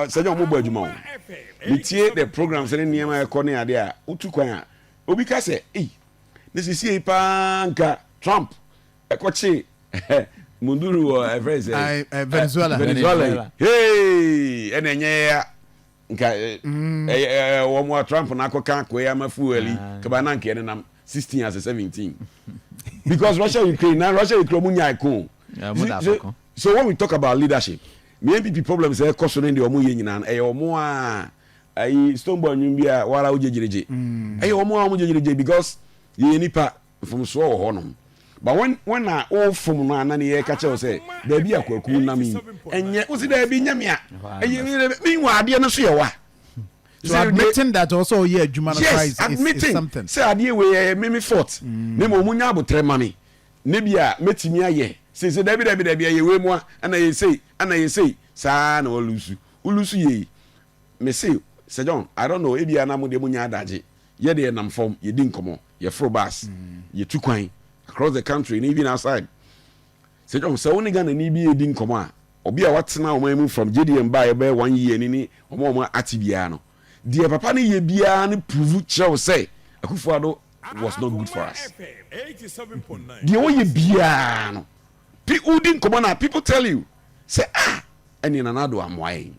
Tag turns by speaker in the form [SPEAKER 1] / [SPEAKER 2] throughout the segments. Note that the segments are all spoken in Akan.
[SPEAKER 1] say you mobile juma. Me tie the programs any niyama ekone ade a utu kwan a obi ka say this is here panka Trump ekoche munduru Venezuela hey enenye ya nka wo mo Trump na akoka ko ya mafueli kaba na nke nam 16 as 17 because Russia Ukraine munya iko so when we talk about leadership me NPP problems e koso ne de omo ye nyina e omo a ai Stonebwoy nyumbia wala ujejireje omo a ujejireje because ye nipa from so honom but when na all from no anani ye ka che say da bi akwaku na mi enye usi da bi nyamia mi wa ade no so ye wa
[SPEAKER 2] so admitting that also yeah human rights is something
[SPEAKER 1] say ade we me fort me mo munya abotre mami ne bia metimi aye say da bi ye we mu ana ye say sa na ulusu ye me say Sir John I don't know e bia na mo de munya adaje ye de nam form ye din komo ye fro bus ye tukwan across the country and even outside. Say John so only Ghana ni bi edin komo a obi a watena o man from JDM by 1 year ni omo atibia no de papa ni ye bia ni prove show say Akufo-Addo was not good for us. 87.9 de o ye bia no udin komo na people tell you say any nanado amwai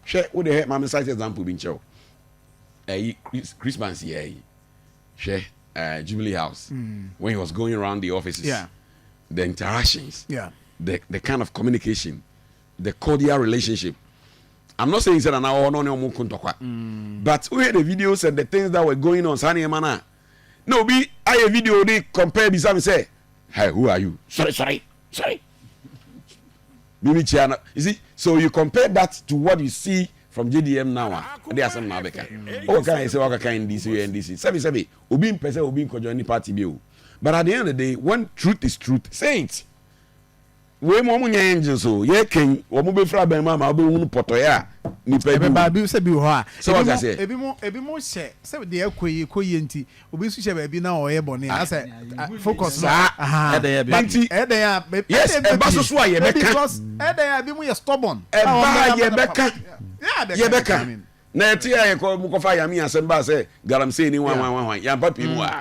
[SPEAKER 1] hwe wo de ma me cite example bi nchew Christmas year hwe Jubilee House when he was going around the offices, the interactions, the kind of communication, the cordial relationship. I'm not saying that but we had the videos and the things that were going on. No, I video they compare this and say, hey, who are you? Sorry. You see, so you compare that to what you see from JDM now. They are some Nabeka. Oh, can I say what kind this way and this? Sabi. Obi mpese obi nkojo ni party bi o. But at the end of the day, when truth is truth, say it. We mo munya angels so ye ken wo mo be fra ban ma obi hunu poto ya ni pa bi.
[SPEAKER 2] Ba bi se bi ho a.
[SPEAKER 1] So what I say?
[SPEAKER 2] Ebi mo she se de ekoyi nti obi su she ba bi na o ye bone. I say focus na.
[SPEAKER 1] E dey be. Yes, e ba so a ye beka.
[SPEAKER 2] Because e dey be mo ye stubborn.
[SPEAKER 1] E ba ye beka. Ye beka. Na etia ye ko fa ya mi asem ba say galamsey ni wan ya papi mu a.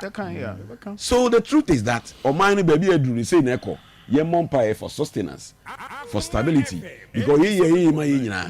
[SPEAKER 1] So the truth is that o man ni ba bi aduru say na eko ye monpa for sustenance for stability because ye ma ye nyina